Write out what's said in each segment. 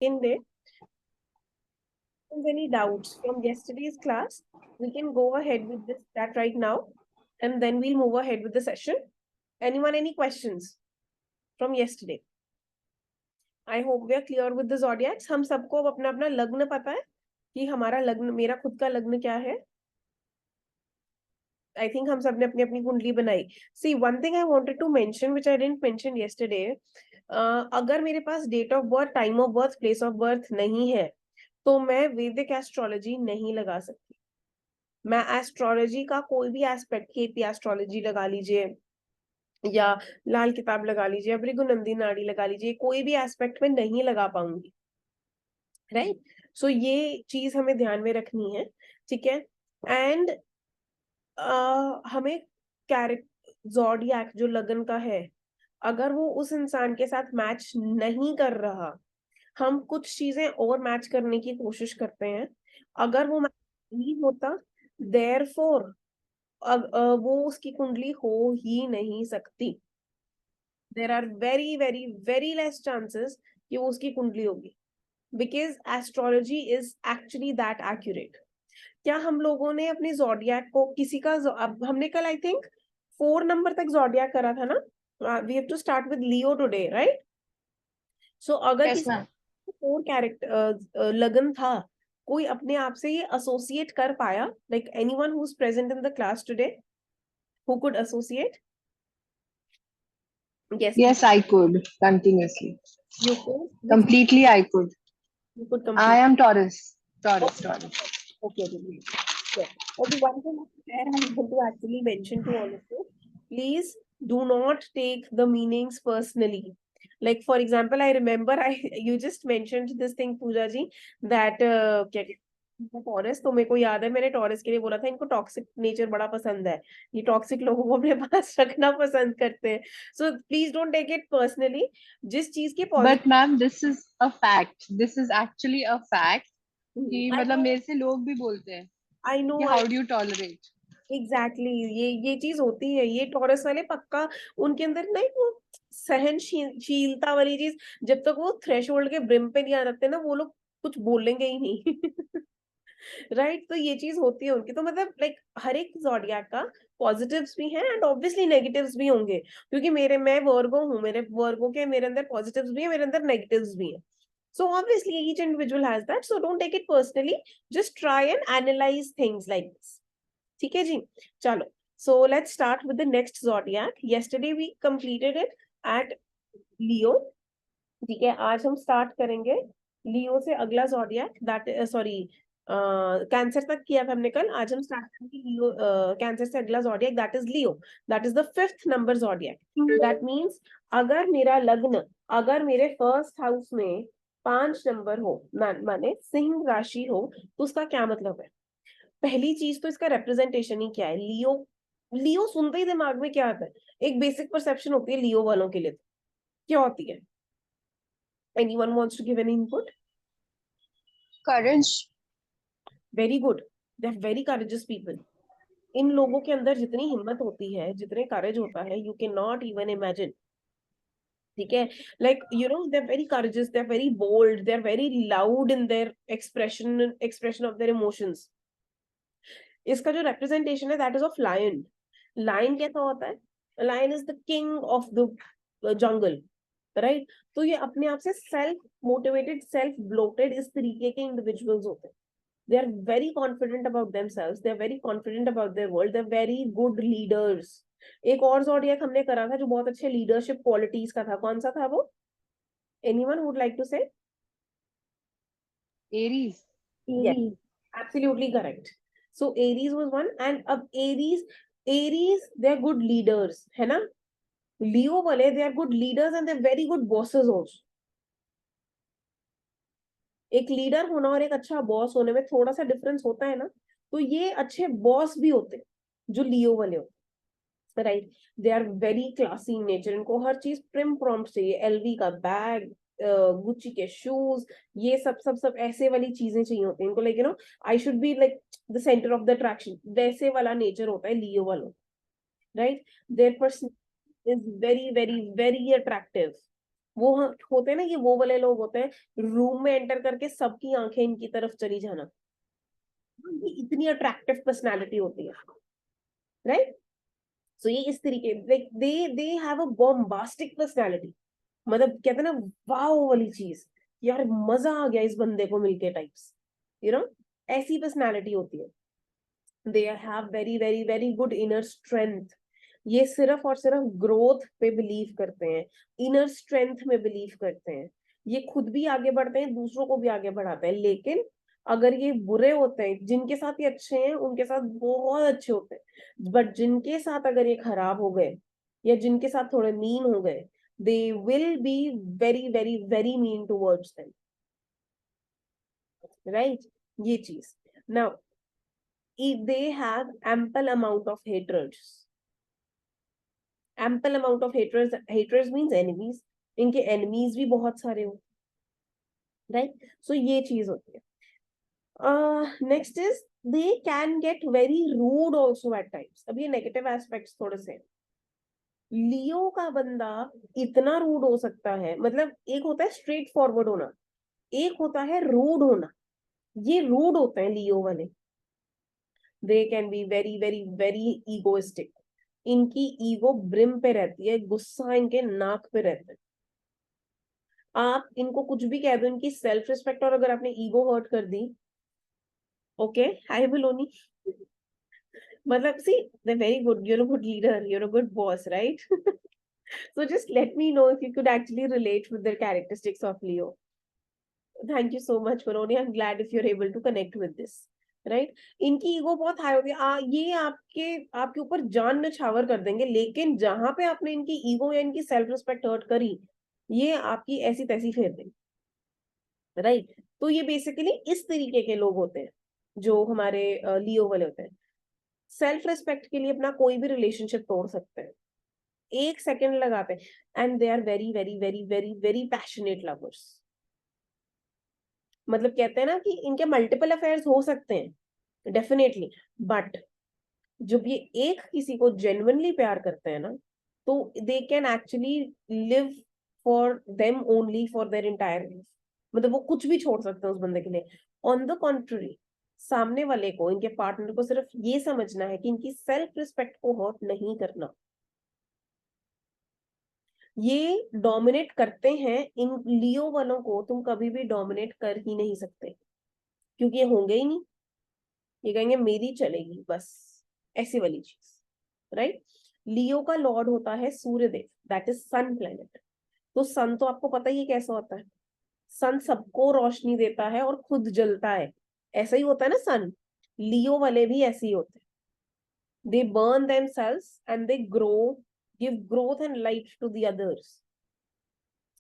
second day. Any doubts from yesterday's class, we can go ahead with that right now, and then we'll move ahead with the session. Anyone, any questions from yesterday? I hope we are clear with the zodiacs. हम सबको अब अपना अपना लग्न पता है कि हमारा लग्न, मेरा खुद का लग्न क्या है. I think हम सब ने अपनी अपनी कुंडली बनाई. See, one thing I wanted to mention which I didn't mention yesterday, अगर मेरे पास date of birth, time of birth, place of birth नहीं है तो मैं वैदिक एस्ट्रोलॉजी नहीं लगा सकती. मैं एस्ट्रोलॉजी का कोई भी एस्पेक्ट, केपी एस्ट्रोलॉजी लगा लीजिए या लाल किताब लगा लीजिए या भृगुनंदी नाड़ी लगा लीजिए, कोई भी एस्पेक्ट में नहीं लगा पाऊंगी. राइट? सो ये चीज हमें ध्यान में रखनी है. ठीक है. एंड हमें ज़ोडिएक जो लगन का है, अगर वो उस इंसान के साथ मैच नहीं कर रहा, हम कुछ चीजें और मैच करने की कोशिश करते हैं. अगर वो मैच नहीं होता, देयरफॉर वो उसकी कुंडली हो ही नहीं सकती. There are very very very less chances कि वो उसकी कुंडली होगी, because astrology is actually that accurate. क्या हम लोगों ने अपने ज़ोडिएक को किसी का, अब हमने कल आई थिंक 4 नंबर तक ज़ोडिएक करा था ना. We have to start with Leo today, right? So अगर Yes, किसी ma'am. 4 कैरेक्टर लगन था, कोई अपने आप से ये एसोसिएट कर पाया? Like anyone who is present in the class today who could associate? Yes, Yes, I could continuously. you could. Which Completely, I could. you could I complete? am Taurus. Oh, Taurus, Taurus. okay, okay, great. Yeah. Okay, one thing there I want to actually mention to all of you. Please do not take the meanings personally. Like for example, I remember you just mentioned this thing, Pooja ji, that taurus, तो मेरे को याद है मैंने taurus के लिए बोला था इनको टॉक्सिक नेचर बड़ा पसंद है, ये टॉक्सिक लोगों को अपने पास रखना पसंद करते हैं. So please don't take it personally. जिस चीज की But positive, ma'am, this is a fact. This is actually a fact. कि आई मतलब नो, मेरे से लोग भी बोलते हैं आई नो, कि how do you tolerate? Exactly ये चीज होती है. ये टॉरस वाले पक्का उनके अंदर ना एक वो सहनशीलता वाली चीज, जब तक वो थ्रेशोल्ड के ब्रिम पे नहीं आ जाते ना, वो लोग कुछ बोलेंगे ही नहीं. राइट? तो ये चीज होती है उनकी. तो मतलब लाइक हर एक ज़ोडिएक का पॉजिटिव्स भी हैं एंड ऑब्वियसली नेगेटिव्स भी होंगे, क्योंकि मैं वर्गो हूँ, मेरे वर्गो के मेरे अंदर पॉजिटिव्स भी है, मेरे अंदर नेगेटिव्स भी है. So obviously each individual has that. So don't take it personally. Just try and analyze things like this. ठीक है जी. चलो. So let's start with the next zodiac. Yesterday we completed it at Leo. ठीक है. आज हम start करेंगे लियो से अगला zodiac. That sorry, कैंसर तक किया था हमने कल. आज हम स्टार्ट करेंगे लियो, कैंसर से अगला zodiac, that is Leo. That is the 5th number zodiac. That means अगर मेरा लग्न, अगर मेरे फर्स्ट हाउस में 5 नंबर हो, माने सिंह राशि हो, तो उसका क्या मतलब है? पहली चीज तो इसका रिप्रेजेंटेशन ही क्या है. लियो, लियो सुनते ही दिमाग में क्या आता है? एक बेसिक परसेप्शन होती है लियो वालों के लिए. क्या होती है? Anyone wants to give an input? Courage. Very good. They are very courageous people. इन लोगों के अंदर जितनी हिम्मत होती है, जितने करेज होता है, you can not even imagine. ठीक है. Like you know, they are very courageous, they are very bold, they are very loud in their expression of their emotions. इसका जो रिप्रेजेंटेशन है that is of lion. Lion कैसा होता है? Lion is the king of the jungle, right? तो ये अपने आप से सेल्फ मोटिवेटेड, सेल्फ ब्लोटेड इस तरीके के इंडिविजुअल्स होते हैं. They are very confident about themselves. They are very confident about their world. They are very good leaders. एक और zodiac हमने करा था जो बहुत अच्छे लीडरशिप क्वालिटीज का था. कौन सा था वो? Anyone would like to say? Aries. Yes, absolutely correct. So Aries was one, and अब Aries they are good leaders, है ना? Leo वाले they are good leaders and they are very good bosses also. एक leader होना और एक अच्छा boss होने में थोड़ा सा डिफरेंस होता है ना. तो ये अच्छे बॉस भी होते हैं जो लियो वाले होते हैं, right? They are very classy in nature. इनको हर चीज प्रिम प्रॉम्प्ट चाहिए. एलवी का बैग, गुच्ची के शूज, ये सब सब सब ऐसे वाली चीजें चाहिए होती हैं इनको. Like you know, I should be like the centre of the attraction. वैसे वाला नेचर होता है लियो वालों, right? Their person is very very very attractive. वो होते हैं ना, ये वो वाले लोग होते हैं रूम में एंटर करके सबकी आंखें इनकी तरफ चली जाना, ये इतनी अट्रैक्टिव पर्सनालिटी होती है, राइट? सो ये इस तरीके, like they have a bombastic personality, मतलब कहते हैं ना वाओ वाली चीज, यार मजा आ गया इस बंदे को मिलके टाइप्स, यू नो, ऐसी पर्सनालिटी होती है। They have very very very good inner strength, ये सिर्फ और सिर्फ ग्रोथ पे बिलीव करते हैं, इनर स्ट्रेंथ में बिलीव करते हैं, ये खुद भी आगे बढ़ते हैं, दूसरों को भी आगे बढ़ाते हैं। लेकिन अगर ये बुरे होते हैं, जिनके साथ ये अच्छे हैं उनके साथ बहुत अच्छे होते हैं, बट जिनके साथ अगर ये खराब हो गए या जिनके साथ थोड़े मीन हो गए, they will be very very very mean towards them, right? ये चीज। now if they have ample amount of hatreds, ample amount of haters means enemies, इनके enemies भी बहुत सारे हो, right? so ये चीज होती है। next is they can get very rude also at times। अब ये negative aspects थोड़े से, लियो का बंदा इतना रूड हो सकता है, मतलब एक होता है स्ट्रेट फॉरवर्ड होना, एक होता है रूड होना, ये रूड होते हैं लियो वाले। They can be very very very egoistic, इनकी ईगो ब्रिम पे रहती है, गुस्सा इनके नाक पे रहता है। आप इनको कुछ भी कह दो, इनकी सेल्फ रिस्पेक्ट और अगर आपने ईगो हर्ट कर दी, ओके हाय बिलोनी, मतलब see they very good, you're a good leader, you're a good boss, right? so just let me know if you could actually relate with the characteristics of Leo. Thank you so much Baroni, I'm glad if you're able to connect with this, right? इनकी ego बहुत high होती है, ये आपके ऊपर जान नछावर कर देंगे, लेकिन जहां पे आपने इनकी ईगो या इनकी सेल्फ रिस्पेक्ट हर्ट करी, ये आपकी ऐसी तैसी फेर देंगे, राइट? तो ये बेसिकली इस तरीके के लोग होते हैं जो हमारे लियो वाले होते हैं। सेल्फ रिस्पेक्ट के लिए अपना कोई भी रिलेशनशिप तोड़ सकते हैं, एक सेकंड लगाते हैं, and they are very very very very very passionate lovers. मतलब कहते हैं ना कि इनके मल्टीपल अफेयर्स हो सकते हैं डेफिनेटली, बट जब ये एक किसी को जेन्युइनली प्यार करते हैं ना, तो they can actually live for them only for their entire life, मतलब वो कुछ भी छोड़ सकते हैं उस बंदे के लिए। ऑन द कॉन्ट्ररी, सामने वाले को, इनके पार्टनर को सिर्फ ये समझना है कि इनकी सेल्फ रिस्पेक्ट को हर्ट नहीं करना। ये डोमिनेट करते हैं, इन लियो वालों को तुम कभी भी डोमिनेट कर ही नहीं सकते, क्योंकि ये होंगे ही नहीं, ये कहेंगे मेरी चलेगी बस, ऐसी वाली चीज, राइट? लियो का लॉर्ड होता है Suryadev, that is sun planet. तो सन तो आपको पता ही है कैसा होता है, सन सबको रोशनी देता है और खुद जलता है, ऐसा ही होता है ना सन। लियो वाले भी ऐसे ही होते हैं, they burn themselves and they grow, give growth and light to the others,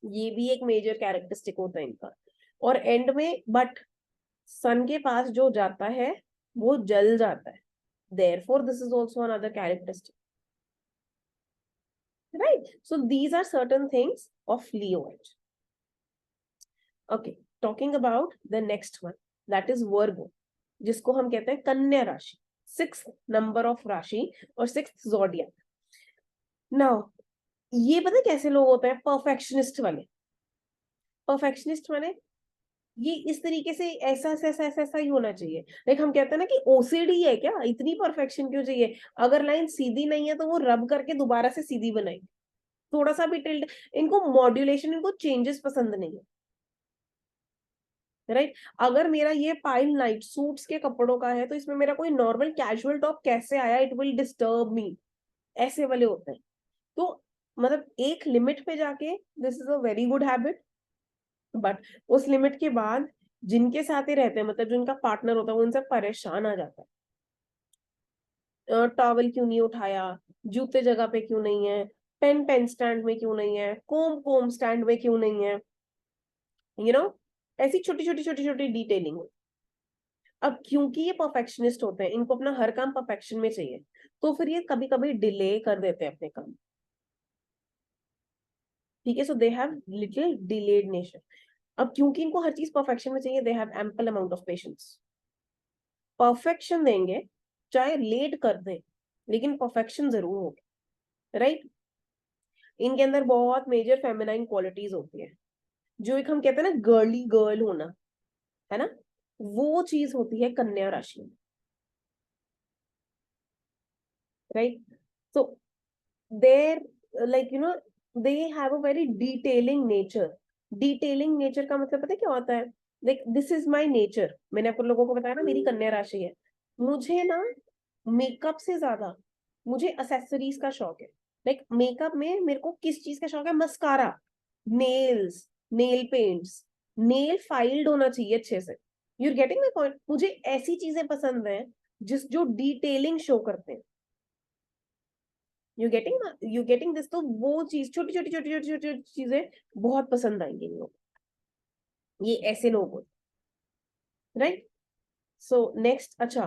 ये भी एक मेजर कैरेक्टरिस्टिक होता है इनका। और एंड में बट सन के पास जो जाता है वो जल जाता है, therefore this is also another characteristic, right? So these are certain things of Leoid. Okay, talking about the next one, that is Virgo, जिसको हम कहते हैं कन्या राशि, 6th नंबर ऑफ राशि और 6th zodiac. नाउ ये पता है कैसे लोग होते हैं? परफेक्शनिस्ट वाले। परफेक्शनिस्ट वाले ये इस तरीके से ऐसा ऐसा ऐसा ऐसा ऐसा ही होना चाहिए, लाइक हम कहते हैं ना कि ओसीडी है क्या, इतनी परफेक्शन क्यों चाहिए? अगर लाइन सीधी नहीं है तो वो रब करके दोबारा से सीधी बनाई, थोड़ा सा भी टिल्ट, इनको मॉड्यूलेशन, इनको चेंजेस पसंद नहीं है, राइट? अगर मेरा ये पाइल नाइट सूट्स के कपड़ों का है तो इसमें मेरा कोई नॉर्मल कैजुअल टॉप कैसे आया, इट विल डिस्टर्ब मी, ऐसे वाले होते हैं। तो मतलब एक लिमिट पे जाके this is a very good habit, but उस लिमिट के बाद जिनके साथ ही रहते हैं, मतलब जो इनका पार्टनर होता है, वो इनसे परेशान आ जाता है। टॉवल क्यों नहीं उठाया, जूते जगह पे क्यों नहीं है, पेन पेन स्टैंड में क्यों नहीं है, कोम कोम स्टैंड में क्यों नहीं है, यू नो, ऐसी छोटी छोटी छोटी छोटी डिटेलिंग। अब क्योंकि ये परफेक्शनिस्ट होते हैं, इनको अपना हर काम परफेक्शन में चाहिए, तो फिर ये कभी कभी डिले कर देते हैं अपने काम, ठीक है? So they have little delayed nature. अब क्योंकि इनको हर चीज परफेक्शन में चाहिए, they have ample amount of patience, perfection देंगे, चाहे लेट कर दे, लेकिन परफेक्शन जरूर होगी, राइट? इनके अंदर बहुत मेजर फेमिनाइन क्वालिटीज होती है, जो एक हम कहते हैं ना गर्ली गर्ल होना, है ना, वो चीज होती है कन्या राशि में, right? So they're like they have a very detailing nature. Detailing nature का मतलब पता है क्या होता है? Like this is my nature. मैंने अपन लोगों को बताया ना मेरी कन्या राशि है, मुझे ना मेकअप से ज्यादा मुझे एक्सेसरीज का शौक है। लाइक मेकअप में मेरे को किस चीज का शौक है? Mascara, nails, nail paints, nail filed होना चाहिए अच्छे से। You are getting my point? मुझे ऐसी चीजें पसंद है जो डिटेलिंग शो करते हैं। You getting this? तो वो चीज छोटी छोटी छोटी छोटी छोटी छोटी चीजें बहुत पसंद आएंगी इन लोगों को। ये ऐसे लोग होते, राइट? सो नेक्स्ट, अच्छा,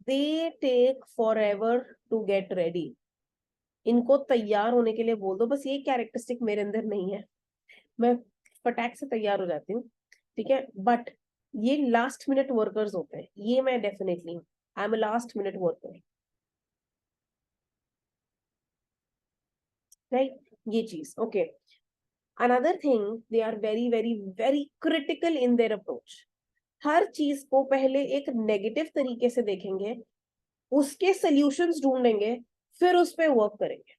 they take forever to get ready. इनको तैयार होने के लिए बोल दो, बस ये कैरेक्टरिस्टिक मेरे अंदर नहीं है, मैं फटाक से तैयार हो जाती हूँ, ठीक है, बट ये लास्ट मिनट वर्कर्स होते हैं, ये मैं डेफिनेटली हूँ। I am a last minute worker, right? ये चीज okay. Another thing, they are very very very critical in their approach. हर चीज को पहले एक नेगेटिव तरीके से देखेंगे, उसके सॉल्यूशंस ढूंढेंगे, फिर उस पे वर्क करेंगे।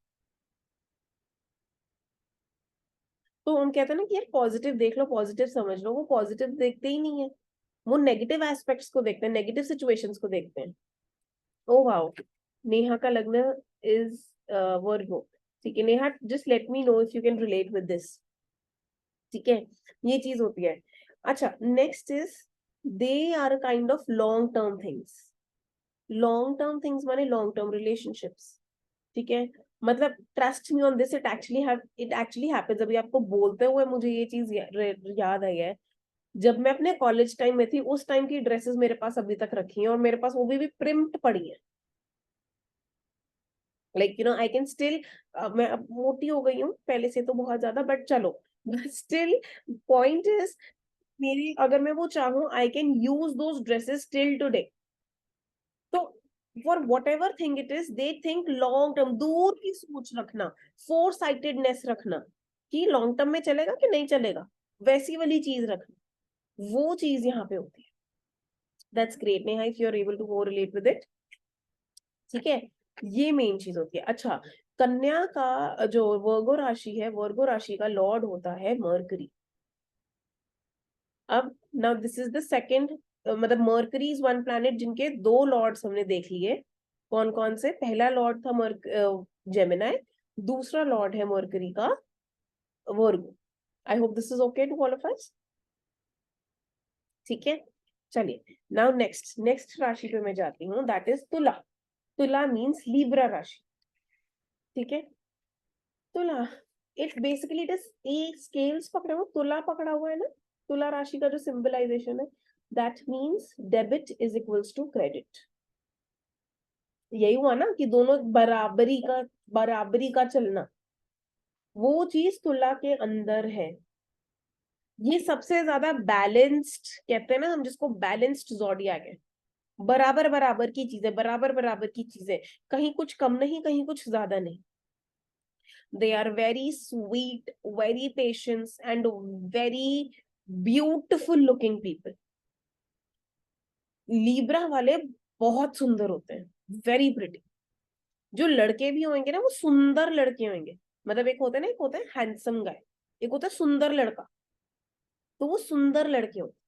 तो हम कहते हैं ना कि यार पॉजिटिव देख लो, पॉजिटिव समझ लो, वो पॉजिटिव देखते ही नहीं है, वो नेगेटिव एस्पेक्ट्स को देखते हैं, नेगेटिव सिचुएशंस को देखते हैं। ओ वाओ, नेहा का लग्न इज वर्गो, ठीक है Neha, just let me know if you can relate with this, ठीक है? ये चीज होती है। अच्छा, next is they are kind of long term things. Long term things माने लॉन्ग टर्म रिलेशनशिप्स, ठीक है? मतलब trust me on this, it actually happens. अभी आपको बोलते हुए मुझे ये चीज याद आई है, जब मैं अपने कॉलेज टाइम में थी, उस टाइम की ड्रेसेस मेरे पास अभी तक रखी हैं, और मेरे पास वो भी प्रिंट पड़ी है। लाइक आई कैन स्टिल, मैं अब मोटी हो गई हूँ पहले से तो बहुत ज्यादा, बट चलो, स्टिल पॉइंट इज, मेरी अगर मैं वो चाहूँ, I can use those dresses till today. तो for whatever thing it is, they think long term, दूर की सोच रखना, फोर साइटेडनेस रखना, कि लॉन्ग टर्म में चलेगा कि नहीं चलेगा, वैसी वाली चीज रखना, वो चीज यहाँ पे होती है। That's great Neha, if you are able to relate with it, ठीक है? ये मेन चीज होती है। अच्छा, कन्या का जो वर्गो राशि है, वर्गो राशि का लॉर्ड होता है मर्करी। अब now this is the second, मतलब मर्करी इज वन प्लैनेट जिनके दो लॉर्ड्स हमने देख लिए। कौन कौन से? पहला लॉर्ड था जेमिनाई, दूसरा लॉर्ड है मर्करी का Virgo. I hope this is okay to all of us, ठीक है? चलिए, नाउ नेक्स्ट नेक्स्ट राशि पे मैं जाती हूँ, दैट इज तुला। तुला मीन्स लीब्रा राशि, ठीक है? तुला, it basically it is a scales पकड़े हुए, तुला पकड़ा हुआ है ना, तुला राशि का जो सिंबलाइजेशन है, that means debit is equals to credit. यही हुआ ना कि दोनों बराबरी का चलना, वो चीज तुला के अंदर है। ये सबसे ज्यादा बैलेंस्ड कहते हैं ना हम, जिसको बैलेंस्ड ज़ोडिएक है। बराबर बराबर की चीजें, बराबर बराबर की चीजें, कहीं कुछ कम नहीं, कहीं कुछ ज्यादा नहीं। They are very sweet, very patient, and very beautiful looking people. Libra वाले बहुत सुंदर होते हैं, वेरी प्रिटी। जो लड़के भी होंगे ना, वो सुंदर लड़के होंगे। मतलब एक होता है ना, एक होता है हैंडसम गाय, एक होता है सुंदर लड़का, तो वो सुंदर लड़के होते हैं।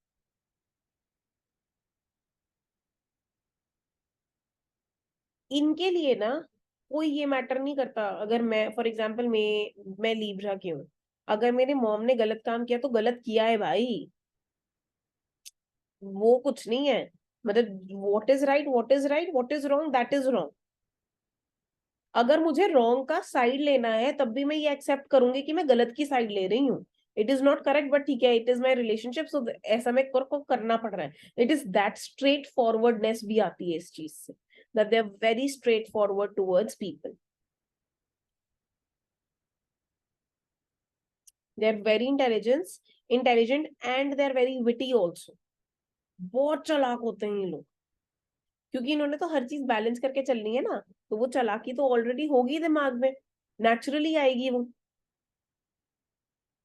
इनके लिए ना कोई ये मैटर नहीं करता, अगर मैं फॉर एग्जाम्पल मैं लीब्रा की हूँ, अगर मेरे मॉम ने गलत काम किया तो गलत किया है भाई, वो कुछ नहीं है। मतलब what is right, what is right, what is wrong, that is wrong. अगर मुझे रॉन्ग का साइड लेना है, तब भी मैं ये एक्सेप्ट करूंगी कि मैं गलत की साइड ले रही हूँ। It is not correct, but ठीक है, it is my relationship, so ऐसा मैं को करना पड़ रहा है। It is that straightforwardness भी आती है इस चीज से, that they are very straightforward towards people, they are very intelligent and they are very witty also. बहुत चालाक होते हैं ये लोग, क्योंकि इन्होंने तो हर चीज बैलेंस करके चलनी है ना, तो वो चालाकी तो ऑलरेडी होगी दिमाग में। नेचुरली आएगी वो,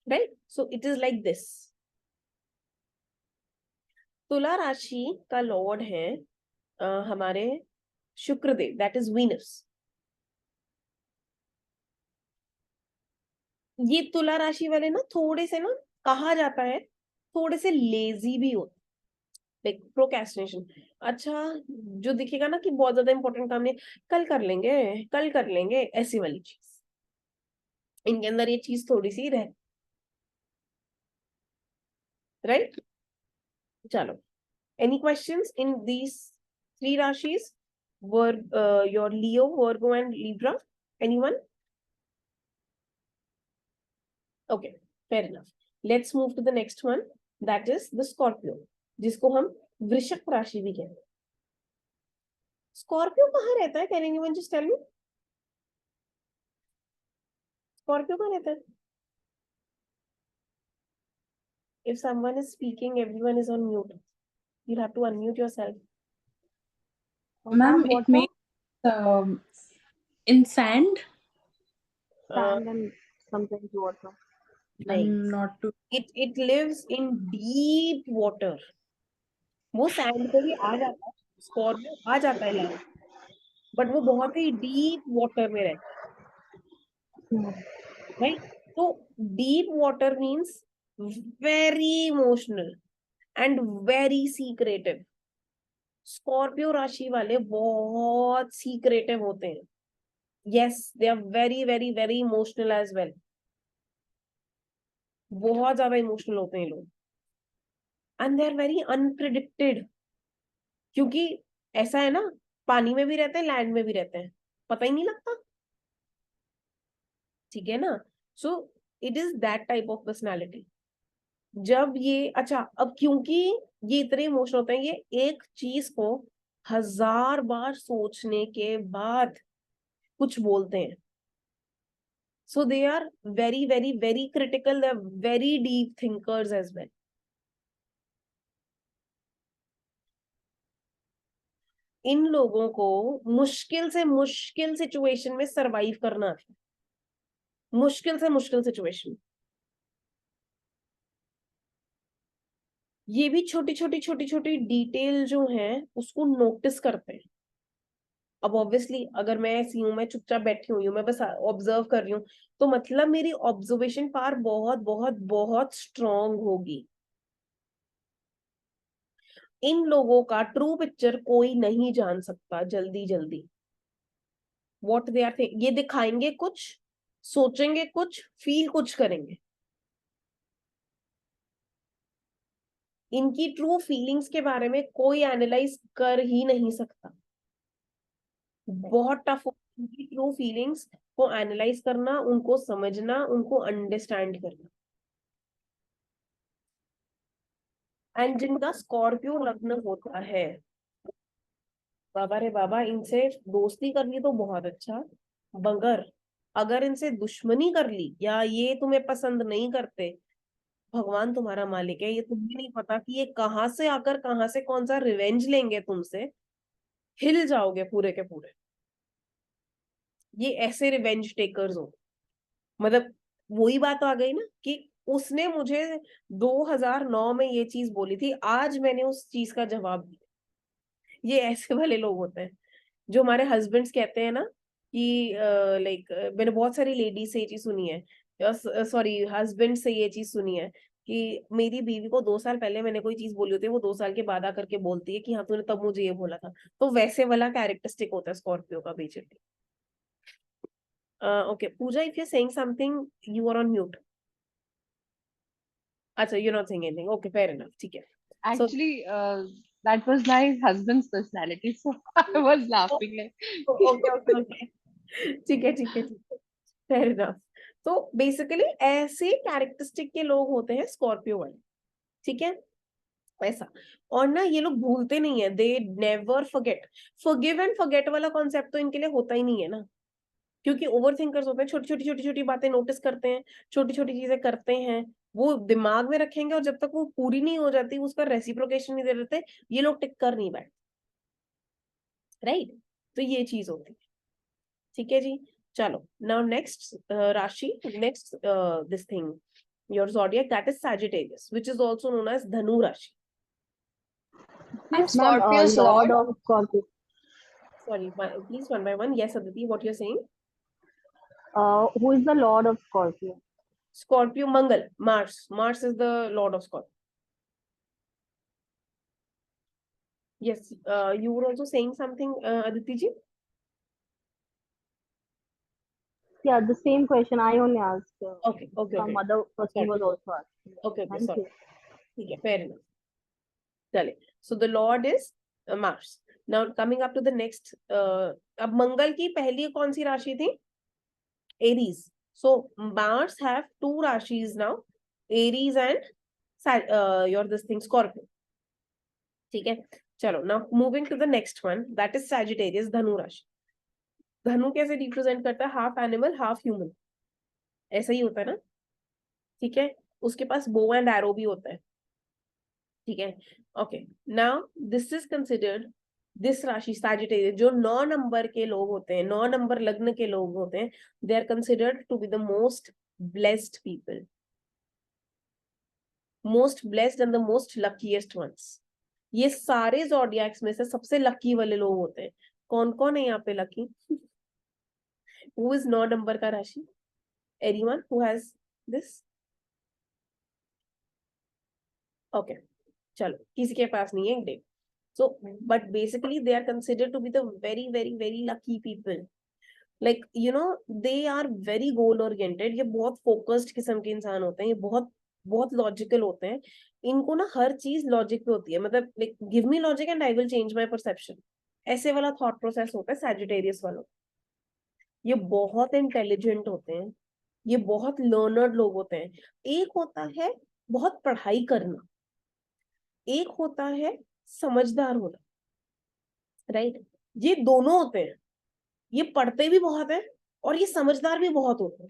right? So it is like this. तुला राशि का लॉर्ड है हमारे शुक्रदेव, दैट इज वीनस। ये तुला राशि वाले ना थोड़े से ना, कहा जाता है थोड़े से लेजी भी होते, लाइक प्रोक्रेस्टिनेशन। अच्छा, जो दिखेगा ना कि बहुत ज्यादा इंपॉर्टेंट काम नहीं, कल कर लेंगे, कल कर लेंगे, ऐसी वाली चीज इनके अंदर ये चीज थोड़ी सी रहे, राइट? चलो, any questions in these three राशिज? Your Leo, Virgo and Libra, anyone? Okay, fair enough. Let's move to the next one, that is the Scorpio, जिसको हम वृषभ राशि भी कहते हैं। स्कॉर्पियो कहाँ रहता है? Can anyone just tell me, Scorpio कहाँ रहता है? If someone is speaking, everyone is on mute. You'll have to unmute yourself. Ma'am, it Water, means in sand. Sand and sometimes water. नहीं, I'm not too. it lives in deep water. वो sand पे भी आ जाता है, Scorpio आ जाता है land, but वो बहुत ही डीप वाटर में रहता है, राइट? तो deep water means very emotional and very secretive. Scorpio राशि वाले बहुत सीक्रेटिव होते हैं। yes, they are very very very emotional as well, बहुत ज्यादा इमोशनल होते हैं लोग, and they are very unpredicted, क्योंकि ऐसा है ना, पानी में भी रहते हैं, लैंड में भी रहते हैं, पता ही नहीं लगता, ठीक है ना? So it is that type of personality. जब ये, अच्छा, अब क्योंकि ये इतने इमोशनल होते हैं, ये एक चीज को 1000 बार सोचने के बाद कुछ बोलते हैं। So they are very, very, very critical. They are very deep thinkers as well. इन लोगों को मुश्किल से मुश्किल सिचुएशन में सरवाइव करना आता है, मुश्किल से मुश्किल सिचुएशन। ये भी छोटी छोटी छोटी छोटी डिटेल जो है उसको नोटिस करते हैं। अब ऑब्वियसली अगर मैं ऐसी हूं, मैं चुपचाप बैठी हुई हूँ, मैं बस ऑब्जर्व कर रही हूँ, तो मतलब मेरी ऑब्जर्वेशन पावर बहुत बहुत बहुत स्ट्रांग होगी। इन लोगों का ट्रू पिक्चर कोई नहीं जान सकता जल्दी जल्दी। वॉट दे आर, ये दिखाएंगे कुछ, सोचेंगे कुछ, फील कुछ करेंगे। इनकी ट्रू फीलिंग्स के बारे में कोई एनालाइज कर ही नहीं सकता। बहुत टफ हो इनकी ट्रू फीलिंग्स को एनालाइज करना, उनको समझना, उनको अंडरस्टैंड करना। एंड जिनका स्कॉर्पियो लग्न होता है, बाबा रे बाबा, इनसे दोस्ती कर ली तो बहुत अच्छा, मगर अगर इनसे दुश्मनी कर ली या ये तुम्हें पसंद नहीं करते, भगवान तुम्हारा मालिक है, ये तुम्हें नहीं पता कि ये कहाँ से आकर कहाँ से कौन सा रिवेंज लेंगे तुमसे, हिल जाओगे पूरे के पूरे। ये ऐसे रिवेंज टेकर्स हो। मतलब वही बात आ गई ना कि उसने मुझे 2009 में ये चीज बोली थी, आज मैंने उस चीज का जवाब दिया। ये ऐसे वाले लोग होते हैं जो हमारे हस्बैंड्स कहते हैं ना कि लाइक, मैंने बहुत सारी लेडीज से ये चीज सुनी है, सॉरी हस्बैंड से ये चीज सुनी है कि मेरी बीवी को 2 साल पहले मैंने कोई चीज बोली होती है, वो 2 साल के बाद आकर के बोलती है कि हाँ तूने तब मुझे ये बोला था। तो वैसे वाला कैरेक्टरिस्टिक होता है स्कॉर्पियो का basically. Okay Pooja, if you saying something you are on mute. अच्छा, you not saying anything, okay fair enough, ठीक है। So Actually, that was my husband's personality, so I was laughing like. Okay okay okay, ठीक है ठीक है ठीक है, fair enough. तो बेसिकली ऐसे कैरेक्टरिस्टिक के लोग होते हैं स्कॉर्पियो वाले, ठीक है, ऐसा। और ना ये लोग भूलते नहीं है, they never forget. Forgive and forget वाला कॉन्सेप्ट तो इनके लिए होता ही नहीं है ना, क्योंकि ओवर थिंकर्स होते हैं, छोटी छोटी छोटी छोटी बातें नोटिस करते हैं, छोटी छोटी चीजें करते हैं, वो दिमाग में रखेंगे, और जब तक वो पूरी नहीं हो जाती, उसका रेसिप्रोकेशन नहीं दे देते, ये लोग टिक कर नहीं बैठते, राइट? तो ये चीज होती है, ठीक है जी। चलो, now next Rashi, next this thing, your zodiac, that is Sagittarius, which is also known as Dhanu Rashi. Ma'am, Ma'am, Scorpio's Lord Lord. of Scorpio. Sorry, please one by one. Yes, Aditi, what you're saying? Who is the Lord of Scorpio? Scorpio, Mangal, Mars. Mars is the lord of Scorpio. Yes, you were also saying something, Aditi ji? Yeah, the same question I only asked. Okay, okay, Some okay. other person Sorry. was also asking. Okay, okay, Thank sorry. you. Okay, fair enough. Chale. So the lord is Mars. Now coming up to the next, अब मंगल की पहली कौन सी राशि थी? Aries. So Mars have two rashis now, Aries and your this thing Scorpio. ठीक है, चलो. Now moving to the next one, that is Sagittarius, धनु राशि. धनु कैसे रिप्रेजेंट करता है? हाफ एनिमल हाफ ह्यूमन, ऐसा ही होता है ना. ठीक है, उसके पास बो एंड एरो भी होता है. ठीक है, okay. Now this is considered, this राशि सैजिटेरियस, जो 9 नंबर के लोग होते हैं, 9 नंबर लग्न के लोग होते हैं, they are considered to be the most blessed people, most blessed and the most luckiest ones. ये सारे ज़ोडिएक्स में से सबसे लकी वाले लोग होते हैं. कौन कौन है यहाँ पे लकी? हु इज 9 नंबर का राशि? Anyone who has this? Okay, चलो, किसी के पास नहीं है एक day. So, but basically they are considered to be the very, very, very lucky people. Like, you know, they are very goal oriented. ये बहुत focused किस्म के इंसान होते हैं. ये बहुत बहुत लॉजिकल होते हैं. इनको ना हर चीज लॉजिक पे होती है. मतलब like, give me logic and I will change my perception. ऐसे वाला थॉट प्रोसेस होता है सैजिटेरियस वालों. ये बहुत इंटेलिजेंट होते हैं. ये बहुत लर्नर्ड लोग होते हैं. एक होता है बहुत पढ़ाई करना, एक होता है समझदार होना. राइट, ये दोनों होते हैं. ये पढ़ते भी बहुत है और ये समझदार भी बहुत होते हैं.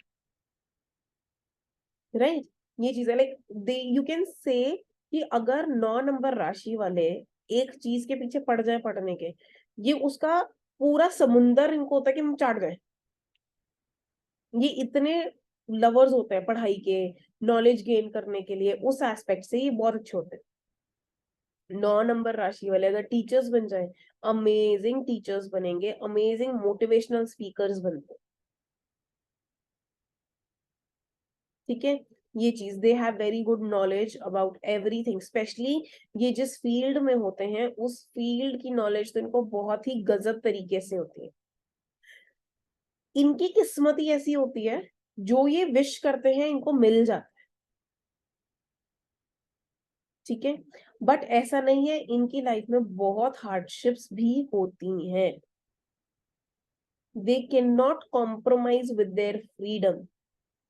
राइट, ये चीज है. Like they you can say कि अगर 9 नंबर राशि वाले एक चीज के पीछे पड़ जाए पढ़ने के, ये उसका पूरा समुंदर इनको होता है कि हम चाट गए. ये इतने लवर्स होते हैं पढ़ाई के, नॉलेज गेन करने के लिए. उस एस्पेक्ट से ये बहुत अच्छे होते हैं. 9 नंबर राशि वाले अगर टीचर्स बन जाए, अमेजिंग टीचर्स बनेंगे, अमेजिंग मोटिवेशनल स्पीकर्स बनते. ठीक है, ये चीज, they have very good knowledge about everything. Specially ये जिस फील्ड में होते हैं उस फील्ड की नॉलेज तो इनको बहुत ही गजब तरीके से होती है. इनकी किस्मत ही ऐसी होती है, जो ये विश करते हैं इनको मिल जाता है. ठीक है, बट ऐसा नहीं है, इनकी लाइफ में बहुत हार्डशिप्स भी होती हैं. They can not compromise with their freedom.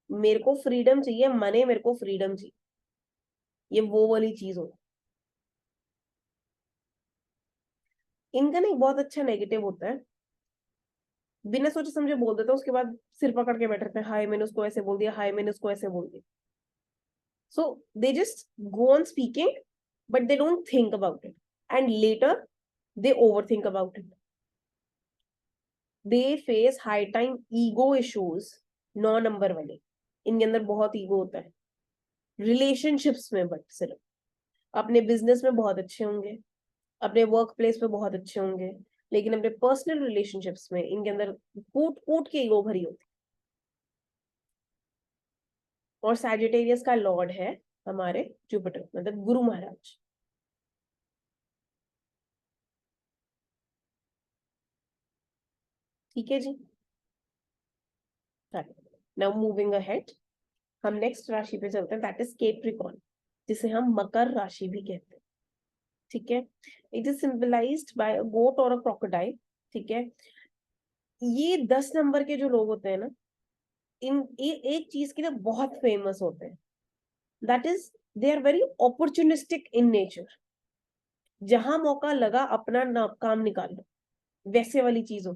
मेरे को फ्रीडम चाहिए, मने मेरे को फ्रीडम चाहिए, ये वो वाली चीज हो. इनका ना एक बहुत अच्छा नेगेटिव होता है, बिना सोचे समझे बोल देता है, उसके बाद सिर पकड़ के बैठ रहते हैं, हाय मैंने उसको ऐसे बोल दिया, हाय मैंने उसको ऐसे बोल दिया. So they just go on speaking, but they don't think about it, and later they over think about it. They face high time ego issues. 9 number वाले, इनके अंदर बहुत ईगो होता है रिलेशनशिप्स में. बट सिर्फ अपने बिजनेस में बहुत अच्छे होंगे, अपने वर्क प्लेस पे बहुत अच्छे होंगे, लेकिन अपने पर्सनल रिलेशनशिप्स में इनके अंदर कूट कूट के ईगो भरी होती. और सैजिटेरियस का लॉर्ड है हमारे जुपिटर, मतलब गुरु महाराज. ठीक है जी. नाउ मूविंग अहेड, हम नेक्स्ट राशि पे चलते हैं, दैट इज कैप्रिकॉर्न, जिसे हम मकर राशि भी कहते हैं. ठीक है, इट इज सिंबलाइज्ड बाय अ गोट और अ क्रोकोडाइल. ठीक है, ये 10 नंबर के जो लोग होते हैं ना, एक चीज के लिए बहुत फेमस होते हैं, that is they are very opportunistic in nature. जहां मौका लगा अपना काम निकाल लो, वैसे वाली चीज हो.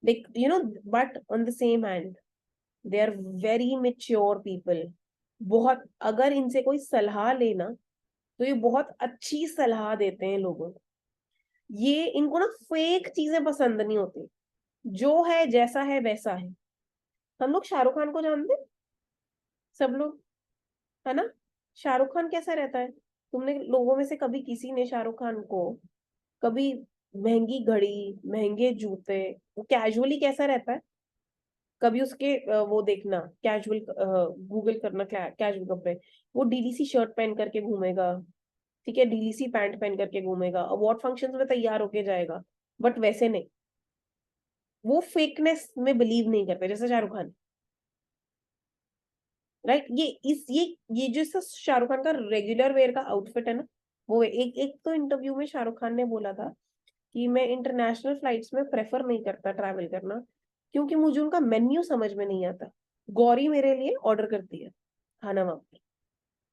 Like you know, but on the same hand they are very mature people. बहुत, अगर इनसे कोई सलाह लेना तो ये बहुत अच्छी सलाह देते हैं लोगों को. ये इनको ना फेक चीजें पसंद नहीं होती. जो है जैसा है वैसा है। हम लोग शाहरुख खान को जानते हैं सब लोग, है ना? शाहरुख खान कैसा रहता है? तुमने लोगों में से कभी किसी ने शाहरुख खान को कभी महंगी घड़ी, महंगे जूते, वो कैजुअली कैसा रहता है? कभी उसके वो देखना, कैजुअल गूगल करना कैजुअल कपड़े, वो डीडीसी शर्ट पहन करके घूमेगा, ठीक है, डीडीसी पैंट पहन करके घूमेगा, अवार्ड फंक्शंस में तैयार होके जाएगा, बट वैसे नहीं। वो फेकनेस में बिलीव नहीं करते जैसे शाहरुख खान, राइट? ये जो शाहरुख खान का रेगुलर वेयर का आउटफिट है ना, वो एक एक तो इंटरव्यू में शाहरुख खान ने बोला था कि मैं इंटरनेशनल फ्लाइट्स में प्रेफर नहीं करता ट्रैवल करना, क्योंकि मुझे उनका मेन्यू समझ में नहीं आता। गौरी मेरे लिए ऑर्डर करती है खाना वहां पर,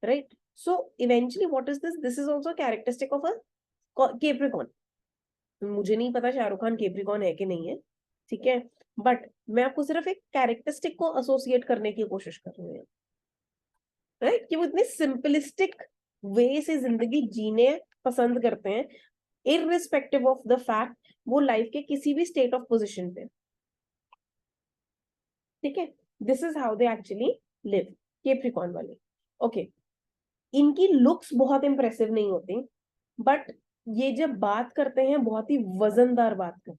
right? So eventually what is this is also characteristic of a Capricorn. मुझे नहीं पता शाहरुख खान केप्रिकॉन है कि नहीं है, ठीक है, बट मैं आपको सिर्फ एक कैरेक्टरिस्टिक को एसोसिएट करने की कोशिश कर रही हूँ, राइट? कि वो इतने सिंपलिस्टिक वे से जिंदगी जीने पसंद करते हैं, इररिस्पेक्टिव ऑफ द फैक्ट वो लाइफ के किसी भी स्टेट ऑफ पोजिशन पे, ठीक है? This is how they actually live, Capricorn वाले। ओके, इनकी लुक्स बहुत इंप्रेसिव नहीं होती, बट ये जब बात करते हैं बहुत ही वजनदार बात करते हैं।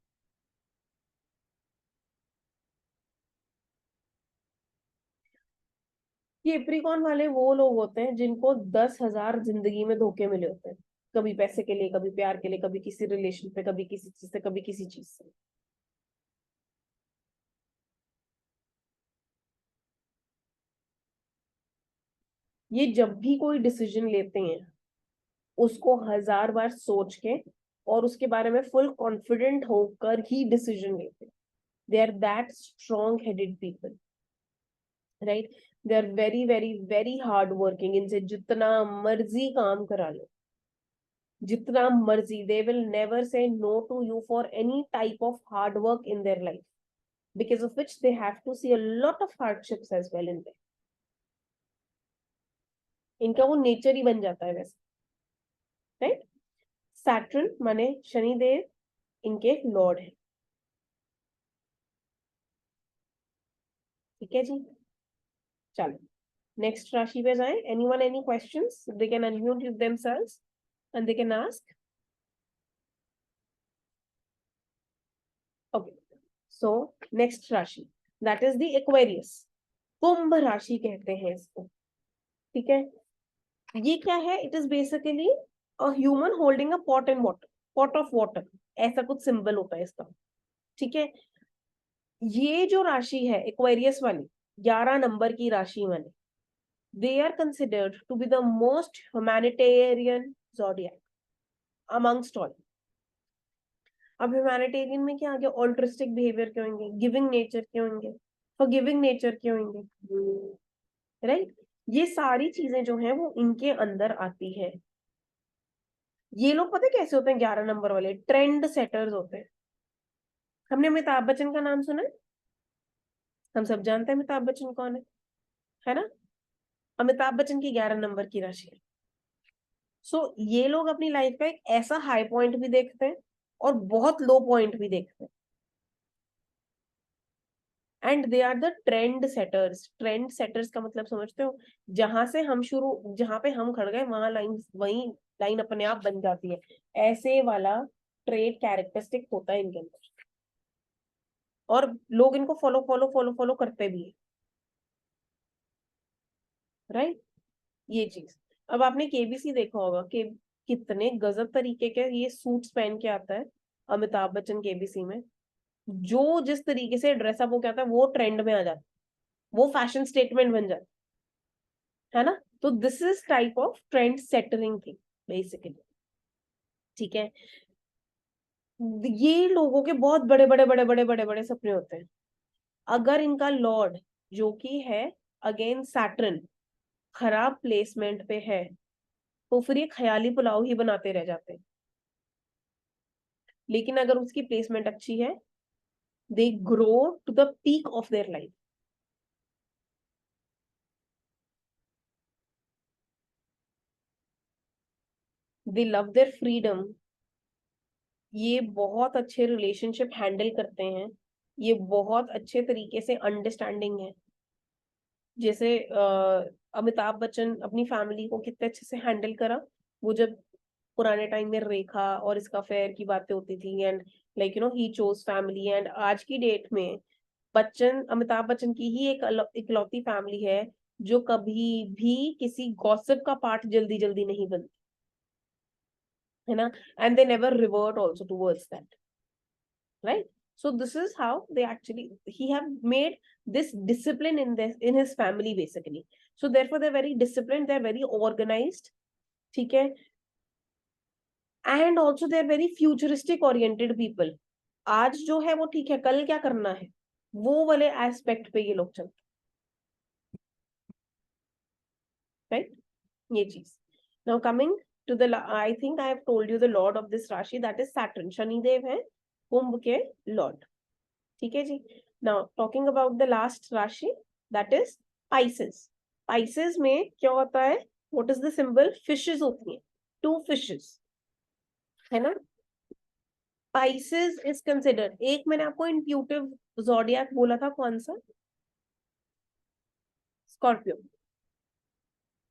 केप्रिकॉन वाले वो लोग होते हैं जिनको 10,000 जिंदगी में धोखे मिले होते हैं, कभी पैसे के लिए, कभी प्यार के लिए, कभी किसी रिलेशन पे, कभी किसी चीज से, कभी किसी चीज से। ये जब भी कोई डिसीजन लेते हैं उसको 1000 बार सोच के और उसके बारे में फुल कॉन्फिडेंट होकर ही डिसीजन लेते हैं। They are that strong headed people, right? They are very very very hard working. इनसे जितना मर्जी काम करा लो, जितना मर्जी, they will never say no to you for any type of hard work in their life, because of which they have to see a lot of hardships as well in there. इनका वो nature ही बन जाता है वैसे, right? Saturn माने शनिदेव इनके Lord है, ठीक है जी? चलो नेक्स्ट राशि पे जाएं। Anyone any questions? They can unmute themselves and they can ask. Okay, so next राशि, that is the Aquarius, कुंभ राशि कहते हैं इसको, ठीक है? ये क्या है? It is basically a human holding a pot and water, pot of water, ऐसा कुछ सिंबल होता है इसका, ठीक है? ये जो राशि है एक्वेरियस वाली, 11 नंबर की राशि वाली, they are considered to be the most humanitarian zodiac amongst all. अब ह्यूमैनिटेरियन में क्या आ गया? ऑल्ट्रिस्टिक बिहेवियर के होंगे, गिविंग नेचर के होंगे, फॉरगिविंग नेचर के होंगे, राइट? ये सारी चीजें जो हैं वो इनके अंदर आती है। ये लोग पता है कैसे होते हैं? 11 नंबर वाले ट्रेंड सेटर्स होते हैं। हमने अमिताभ बच्चन का नाम सुना है, हम सब जानते हैं अमिताभ बच्चन कौन है ना? अमिताभ बच्चन की 11 नंबर की राशि है। सो ये लोग अपनी लाइफ का एक ऐसा हाई पॉइंट भी देखते हैं और बहुत लो पॉइंट भी देखते हैं, and they are the trend setters. Trend setters का मतलब समझते हो? जहां से हम शुरू, जहां पे हम खड़ गए वहां लाइन, वही लाइन अपने आप बन जाती है, ऐसे वाला ट्रेड कैरेक्टरिस्टिक होता है इनके अंदर, और लोग इनको फॉलो फॉलो फॉलो फॉलो करते भी है, राइट? ये चीज। अब आपने केबीसी देखा होगा कि कितने गजब तरीके के ये सूट्स पहन के आता है अमिताभ बच्चन केबीसी में। जो जिस तरीके से ड्रेसअप हो के आता है वो ट्रेंड में आ जाता है, वो फैशन स्टेटमेंट बन जाता है ना? तो this is type of trend setting thing basically, ठीक है? ये लोगों के बहुत बड़े बड़े बड़े बड़े बड़े बड़े सपने होते हैं। अगर इनका लॉर्ड जो कि है अगेन सैटर्न खराब प्लेसमेंट पे है, तो फिर ये ख्याली पुलाव ही बनाते रह जाते हैं। लेकिन अगर उसकी प्लेसमेंट अच्छी है, they grow to the peak of their life. They love their freedom. ये बहुत अच्छे रिलेशनशिप हैंडल करते हैं, ये बहुत अच्छे तरीके से अंडरस्टैंडिंग है। जैसे अमिताभ बच्चन अपनी फैमिली को कितने अच्छे से हैंडल करा, वो जब पुराने टाइम में रेखा और इसका अफेयर की बातें होती थी, and like you no he chose family. And आज की डेट में अमिताभ बच्चन की ही एक इकलौती फैमिली है जो कभी भी किसी गॉसिप का पार्ट जल्दी जल्दी नहीं बनती है ना, and they never revert also towards that, right? So this is how they actually he have made this discipline in his family basically. So therefore they're very disciplined, they're very organized, ठीक है, and also they're very futuristic oriented people. आज जो है वो ठीक है, कल क्या करना है वो वाले एस्पेक्ट पे ये लोग चलते, राइट? ये चीज। Now coming to the, I think I have told you the lord of this rashi, that is Saturn, Shanidev है कुंभ के लॉर्ड, ठीक है जी। Now talking about the last rashi, that is Pisces. Pisces में क्या होता है, what is the symbol? Fishes होती हैं, 2 फिशेस, है ना। पाइसेस इज कंसिडर्ड, एक मैंने आपको इंट्यूटिव ज़ोडिएक बोला था, कौन सा? स्कॉर्पियो।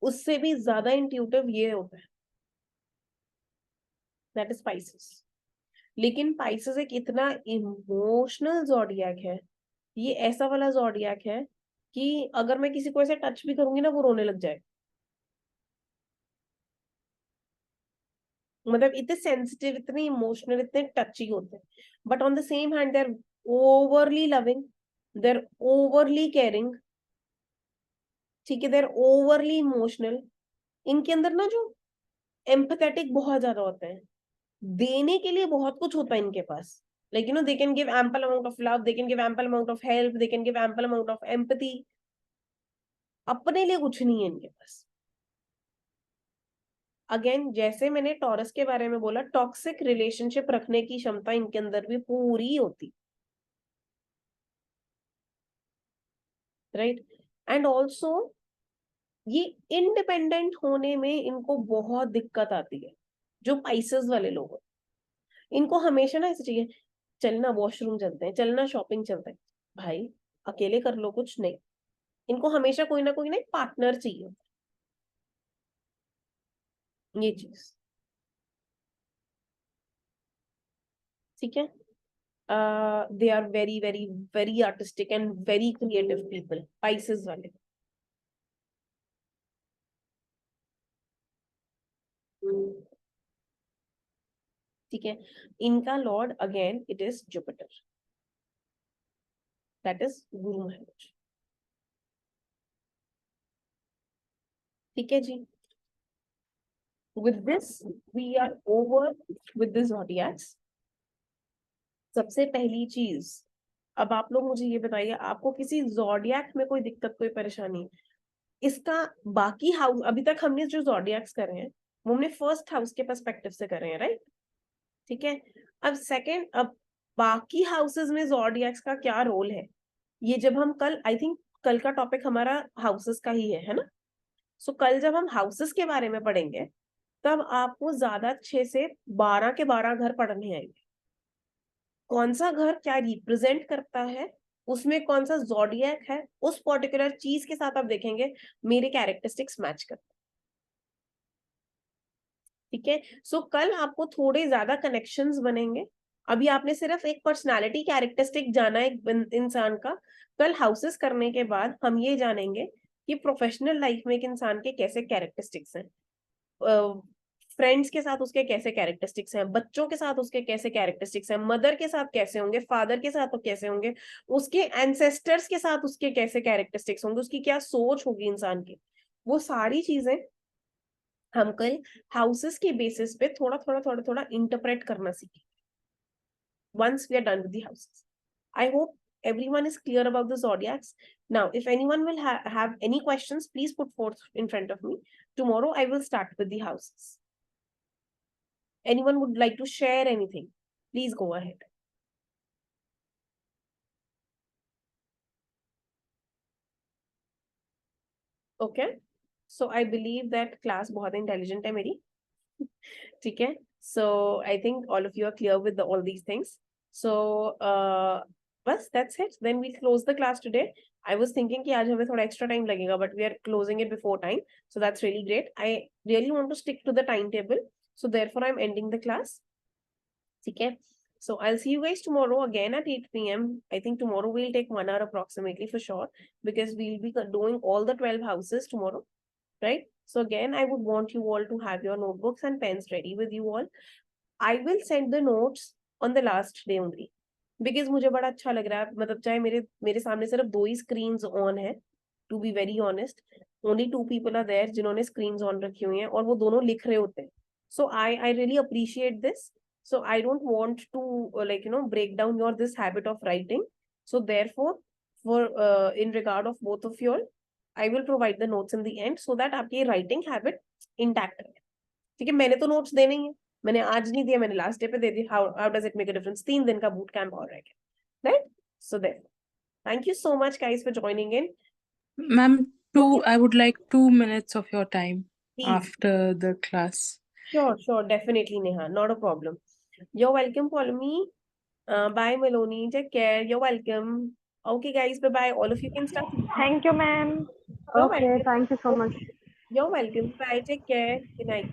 उससे भी ज्यादा इंट्यूटिव ये होता है, दैट इज पाइसेस। लेकिन पाइसेस एक इतना इमोशनल ज़ोडिएक है, ये ऐसा वाला ज़ोडिएक है कि अगर मैं किसी को ऐसे टच भी करूंगी ना, वो रोने लग जाए। मतलब इतने सेंसिटिव, इतने इमोशनल, इतने टची होते हैं, but on the same hand they are overly loving, they are overly caring, ठीक है, दे आर ओवरली इमोशनल। इनके अंदर ना जो एम्पैथेटिक बहुत ज्यादा होता है, देने के लिए बहुत कुछ होता है इनके पास, like you know they can give ample amount of love, they can give ample amount of help, they can give ample amount of empathy. अपने लिए कुछ नहीं है इनके पास। अगेन जैसे मैंने टॉरस के बारे में बोला, टॉक्सिक रिलेशनशिप रखने की क्षमता इनके अंदर भी पूरी होती, राइट? एंड ऑल्सो ये इंडिपेंडेंट होने में इनको बहुत दिक्कत आती है। जो पाइसेस वाले लोग हैं, इनको हमेशा ना ऐसे चाहिए, चलना वॉशरूम चलते हैं, चलना शॉपिंग चलते हैं। भाई अकेले कर लो, कुछ नहीं। इनको हमेशा कोई ना एक पार्टनर चाहिए, ये चीज, ठीक है। They are very very very artistic and very creative people, Pisces वाले। ठीक है, इनका lord again it is Jupiter, that is Guru Maharaj, ठीक है जी। with this we are over with the zodiacs। सबसे पहली चीज, अब आप लोग मुझे ये बताइए, आपको किसी जोडियक में कोई दिक्कत, कोई परेशानी? इसका बाकी हाउस, अभी तक हमने जो जोडियक्स करे हैं वो हमने फर्स्ट हाउस के पर्सपेक्टिव से करे हैं, राइट? ठीक है। अब सेकंड, अब बाकी हाउसेस में जोडियक्स का क्या रोल है, ये जब हम कल, आई थिंक कल का टॉपिक हमारा हाउसेस का ही है ना। सो कल जब हम हाउसेस के बारे में पढ़ेंगे, तब आपको ज्यादा 6 से 12 के 12 घर पढ़ने आएंगे। कौन सा घर क्या रिप्रेजेंट करता है, उसमें कौन सा जोडियक है, उस पर्टिकुलर चीज के साथ आप देखेंगे मेरे कैरेक्टरिस्टिक्स मैच करते हैं, ठीक है। सो कल आपको थोड़े ज्यादा कनेक्शंस बनेंगे। अभी आपने सिर्फ एक पर्सनालिटी कैरेक्टरिस्टिक जाना है इंसान का, कल हाउसेस करने के बाद हम ये जानेंगे कि प्रोफेशनल लाइफ में एक इंसान के कैसे कैरेक्टरिस्टिक्स हैं, फ्रेंड्स के साथ उसके कैसे कैरेक्टरिस्टिक्स हैं, बच्चों के साथ उसके कैसे कैरेक्टरिस्टिक्स हैं, मदर के साथ कैसे होंगे, फादर के साथ तो कैसे होंगे, उसके एंसेस्टर्स के साथ उसके कैसे कैरेक्टरिस्टिक्स होंगे, उसकी क्या सोच होगी इंसान की। वो सारी चीजें हम कल हाउसेस के बेसिस पे थोड़ा इंटरप्रेट करना सीखें, once we are done with the houses। I hope everyone is clear about the zodiacs now। If anyone will have any questions, please put forth in front of me। Tomorrow I will start with the houses। Anyone would like to share anything, please go ahead। Okay, so I believe that class बहुत intelligent है मेरी, ठीक है। So I think all of you are clear with all these things। So बस that's it. Then we'll close the class today. I was thinking कि आज हमें थोड़ा extra time लगेगा, but we are closing it before time, so that's really great. I really want to stick to the timetable, so therefore I'm ending the class. ठीक है? So I'll see you guys tomorrow again at 8 p.m. I think tomorrow we'll take 1 hour approximately for sure, because we'll be doing all the 12 houses tomorrow, right? So again, I would want you all to have your notebooks and pens ready with you all. I will send the notes on the last day only, because मुझे बड़ा अच्छा लग रहा है, मतलब चाहे मेरे सामने सिर्फ 2 ही screens on है, to be very honest, only 2 people are there जिन्होंने screens on रखी हुई हैं, और वो दोनों लिख रहे होते हैं. So I really appreciate this. So I don't want to like break down your this habit of writing. So therefore, for in regard of both of you all, I will provide the notes in the end, so that आपकी writing habit intact रहे. ठीक है? मैंने तो notes देने ही है, मैंने आज नहीं दिया, मैंने लास्ट डे पे दे दिया. How does it make a difference? 3 दिन का boot camp और रह गया, right? So there. Thank you so much guys for joining in. Ma'am, I would like 2 minutes of your time Please. after the class. Sure, definitely, Neha, not a problem. You're welcome, Paulomi. Bye, Meloni. Take care. You're welcome. Okay, guys. Bye-bye. All of you can start. Thank you, ma'am. You're Okay, welcome. thank you so much. You're welcome. Bye. Take care. Good night.